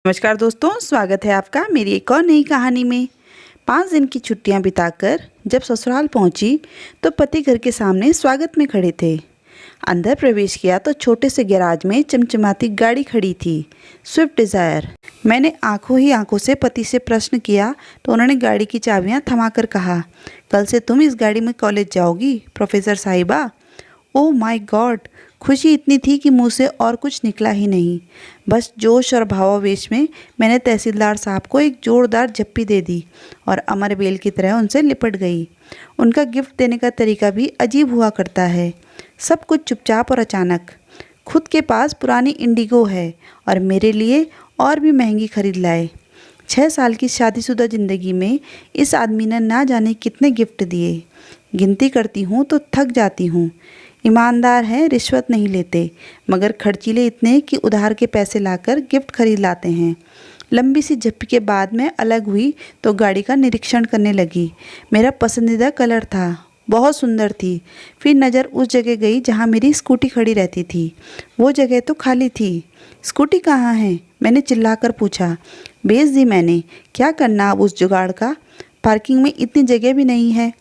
नमस्कार दोस्तों, स्वागत है आपका मेरी एक और नई कहानी में। 5 दिन की छुट्टियां बिताकर जब ससुराल पहुंची तो पति घर के सामने स्वागत में खड़े थे। अंदर प्रवेश किया तो छोटे से गैराज में चमचमाती गाड़ी खड़ी थी, स्विफ्ट डिज़ायर। मैंने आंखों ही आंखों से पति से प्रश्न किया तो उन्होंने गाड़ी की चाबियां थमाकर कहा, कल से तुम इस गाड़ी में कॉलेज जाओगी प्रोफेसर साहिबा। Oh my God! खुशी इतनी थी कि मुंह से और कुछ निकला ही नहीं। बस जोश और भावावेश में मैंने तहसीलदार साहब को एक जोरदार झप्पी दे दी और अमरबेल की तरह उनसे लिपट गई। उनका गिफ्ट देने का तरीका भी अजीब हुआ करता है, सब कुछ चुपचाप और अचानक। खुद के पास पुरानी इंडिगो है और मेरे लिए और भी महंगी खरीद लाए। 6 साल की शादीशुदा ज़िंदगी में इस आदमी ने ना जाने कितने गिफ्ट दिए। गिनती करती हूँ तो थक जाती हूँ। ईमानदार हैं, रिश्वत नहीं लेते, मगर खर्चीले इतने कि उधार के पैसे लाकर गिफ्ट खरीद लाते हैं। लंबी सी झप्पी के बाद मैं अलग हुई तो गाड़ी का निरीक्षण करने लगी। मेरा पसंदीदा कलर था, बहुत सुंदर थी। फिर नज़र उस जगह गई जहाँ मेरी स्कूटी खड़ी रहती थी। वो जगह तो खाली थी। स्कूटी कहाँ है? मैंने चिल्लाकर पूछा। बेच दी मैंने। क्या करना अब उस जुगाड़ का? पार्किंग में इतनी जगह भी नहीं है।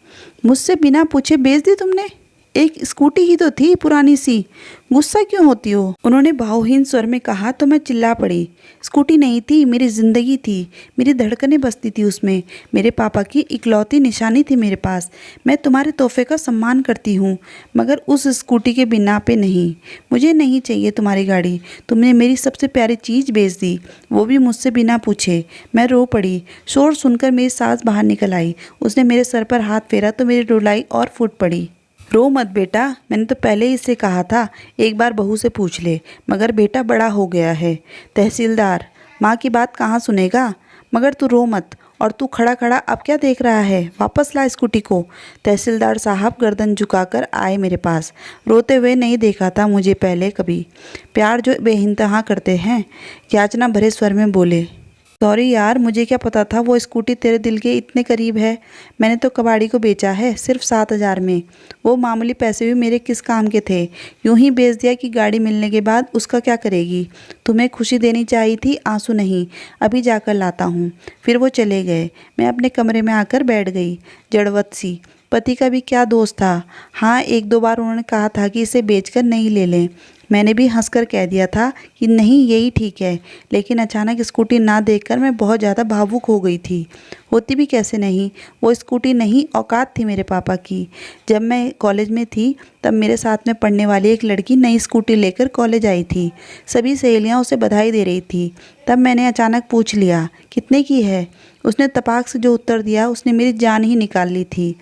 मुझसे बिना पूछे बेच दी तुमने? एक स्कूटी ही तो थी पुरानी सी, गुस्सा क्यों होती हो? उन्होंने भावहीन स्वर में कहा तो मैं चिल्ला पड़ी। स्कूटी नहीं थी, मेरी ज़िंदगी थी। मेरी धड़कनें बसती थी उसमें। मेरे पापा की इकलौती निशानी थी मेरे पास। मैं तुम्हारे तोहफे का सम्मान करती हूँ, मगर उस स्कूटी के बिना पे नहीं। मुझे नहीं चाहिए तुम्हारी गाड़ी। तुमने मेरी सबसे प्यारी चीज़ बेच दी, वो भी मुझसे बिना पूछे। मैं रो पड़ी। शोर सुनकर मेरी सास बाहर निकल आई। उसने मेरे सर पर हाथ फेरा तो मेरी रुलाई और फूट पड़ी। रो मत बेटा, मैंने तो पहले ही इससे कहा था एक बार बहू से पूछ ले, मगर बेटा बड़ा हो गया है। तहसीलदार, माँ की बात कहाँ सुनेगा? मगर तू रो मत। और तू खड़ा खड़ा अब क्या देख रहा है? वापस ला स्कूटी को। तहसीलदार साहब गर्दन झुकाकर आए मेरे पास। रोते हुए नहीं देखा था मुझे पहले कभी। प्यार जो बेइंतहा करते हैं, याचना भरे स्वर में बोले। सॉरी यार, मुझे क्या पता था वो स्कूटी तेरे दिल के इतने करीब है। मैंने तो कबाड़ी को बेचा है सिर्फ 7,000 में। वो मामूली पैसे भी मेरे किस काम के थे? यूं ही बेच दिया कि गाड़ी मिलने के बाद उसका क्या करेगी? तुम्हें खुशी देनी चाहिए थी, आंसू नहीं। अभी जाकर लाता हूँ। फिर वो चले गए। मैं अपने कमरे में आकर बैठ गई, जड़वत सी। पति का भी क्या दोष था? हाँ, 1-2 बार उन्होंने कहा था कि इसे बेचकर नहीं ले लें। मैंने भी हंसकर कह दिया था कि नहीं, यही ठीक है। लेकिन अचानक स्कूटी ना देखकर मैं बहुत ज़्यादा भावुक हो गई थी। होती भी कैसे नहीं? वो स्कूटी नहीं, औकात थी मेरे पापा की। जब मैं कॉलेज में थी तब मेरे साथ में पढ़ने वाली एक लड़की नई स्कूटी लेकर कॉलेज आई थी। सभी सहेलियां उसे बधाई दे रही थी। तब मैंने अचानक पूछ लिया, कितने की है? उसने तपाक से जो उत्तर दिया उसने मेरी जान ही निकाल ली थी।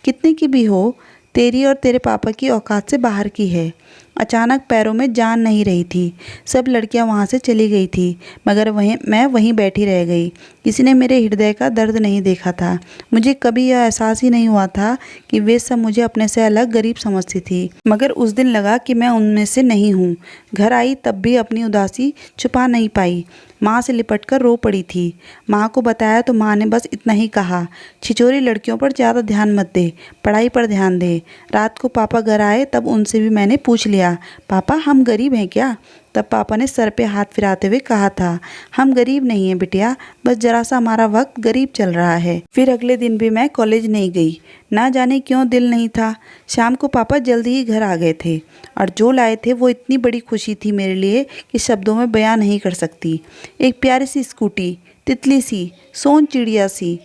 कितने की भी हो, तेरी और तेरे पापा की औकात से बाहर की है। अचानक पैरों में जान नहीं रही थी। सब लड़कियां वहां से चली गई थी, मगर मैं वहीं बैठी रह गई। किसी ने मेरे हृदय का दर्द नहीं देखा था। मुझे कभी यह एहसास ही नहीं हुआ था कि वे सब मुझे अपने से अलग गरीब समझती थी। मगर उस दिन लगा कि मैं उनमें से नहीं हूँ। घर आई तब भी अपनी उदासी छुपा नहीं पाई। माँ से लिपटकर रो पड़ी थी। माँ को बताया तो माँ ने बस इतना ही कहा, छिछोरी लड़कियों पर ज़्यादा ध्यान मत दे, पढ़ाई पर ध्यान दे। रात को पापा घर आए तब उनसे भी मैंने पूछ लिया, पापा हम गरीब हैं क्या? तब पापा ने सर पे हाथ फिराते हुए कहा था, हम गरीब नहीं हैं बिटिया, बस जरा सा हमारा वक्त गरीब चल रहा है। फिर अगले दिन भी मैं कॉलेज नहीं गई। ना जाने क्यों दिल नहीं था। शाम को पापा जल्दी ही घर आ गए थे और जो लाए थे वो इतनी बड़ी खुशी थी मेरे लिए कि शब्दों में बयां नहीं कर सकती। एक प्यारी सी स्कूटी, तितली सी, सोन चिड़िया सी,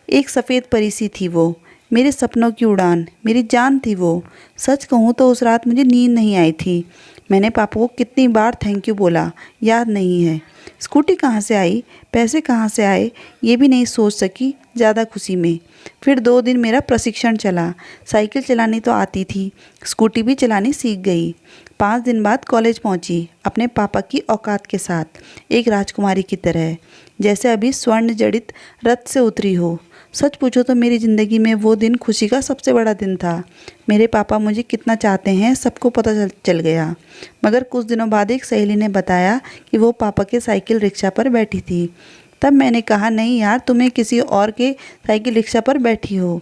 एक सफ़ेद परी सी थी वो। मेरे सपनों की उड़ान, मेरी जान थी वो। सच कहूँ तो उस रात मुझे नींद नहीं आई थी। मैंने पापा को कितनी बार थैंक यू बोला, याद नहीं है। स्कूटी कहाँ से आई, पैसे कहाँ से आए, ये भी नहीं सोच सकी ज़्यादा खुशी में। फिर 2 दिन मेरा प्रशिक्षण चला। साइकिल चलानी तो आती थी, स्कूटी भी चलानी सीख गई। 5 दिन बाद कॉलेज पहुंची, अपने पापा की औकात के साथ, एक राजकुमारी की तरह, जैसे अभी स्वर्ण जड़ित रथ से उतरी हो। सच पूछो तो मेरी ज़िंदगी में वो दिन खुशी का सबसे बड़ा दिन था। मेरे पापा मुझे कितना चाहते हैं सबको पता चल गया। मगर कुछ दिनों बाद एक सहेली ने बताया कि वो पापा के साइकिल रिक्शा पर बैठी थी। तब मैंने कहा, नहीं यार, तुम्हें किसी और के साइकिल रिक्शा पर बैठी हो।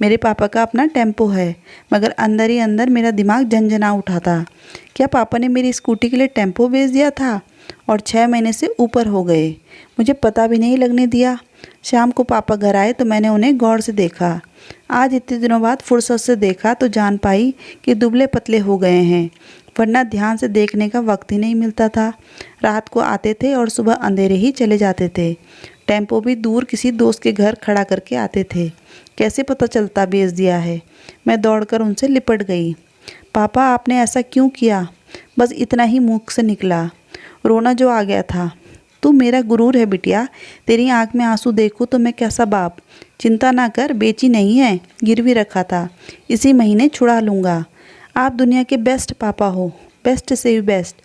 मेरे पापा का अपना टेम्पो है। मगर अंदर ही अंदर मेरा दिमाग झंझना उठा था। क्या पापा ने मेरी स्कूटी के लिए टेम्पो भेज दिया था? और 6 महीने से ऊपर हो गए। मुझे पता भी नहीं लगने दिया। शाम को पापा घर आए तो मैंने उन्हें गौर से देखा। आज इतने दिनों बाद फुर्सत से देखा तो जान पाई कि दुबले पतले हो गए हैं, वरना ध्यान से देखने का वक्त ही नहीं मिलता था। रात को आते थे और सुबह अंधेरे ही चले जाते थे। टेम्पो भी दूर किसी दोस्त के घर खड़ा करके आते थे। कैसे पता चलता बेच दिया है। मैं दौड़कर उनसे लिपट गई। पापा आपने ऐसा क्यों किया? बस इतना ही मुख से निकला। रोना जो आ गया था। तू मेरा गुरूर है बिटिया, तेरी आंख में आंसू देखूं तो मैं कैसा बाप। चिंता ना कर, बेची नहीं है, गिरवी रखा था, इसी महीने छुड़ा लूँगा। आप दुनिया के बेस्ट पापा हो, बेस्ट से भी बेस्ट।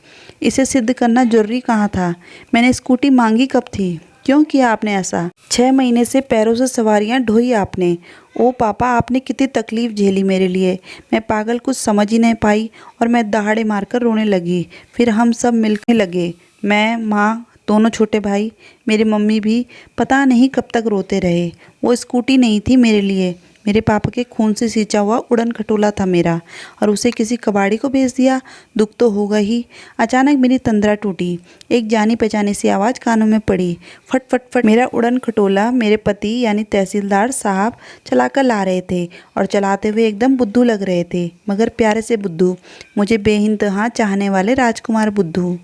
इसे सिद्ध करना जरूरी कहाँ था? मैंने स्कूटी मांगी कब थी? क्यों किया आपने ऐसा? 6 महीने से पैरों से सवारियाँ ढोई आपने। ओ पापा, आपने कितनी तकलीफ़ झेली मेरे लिए। मैं पागल, कुछ समझ ही नहीं पाई और मैं दहाड़े मारकर रोने लगी। फिर हम सब मिलने लगे, मैं, माँ, दोनों छोटे भाई, मेरी मम्मी भी। पता नहीं कब तक रोते रहे। वो स्कूटी नहीं थी मेरे लिए, मेरे पापा के खून से सींचा हुआ उड़न खटोला था मेरा, और उसे किसी कबाड़ी को बेच दिया। दुख तो होगा ही। अचानक मेरी तंद्रा टूटी। एक जानी पहचानी सी आवाज़ कानों में पड़ी, फट फट फट। मेरा उड़न खटोला मेरे पति यानी तहसीलदार साहब चलाकर ला रहे थे, और चलाते हुए एकदम बुद्धू लग रहे थे, मगर प्यारे से बुद्धू, मुझे बेइंतहा चाहने वाले राजकुमार बुद्धू।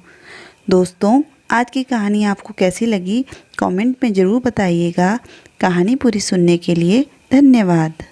दोस्तों, आज की कहानी आपको कैसी लगी कमेंट में ज़रूर बताइएगा। कहानी पूरी सुनने के लिए धन्यवाद।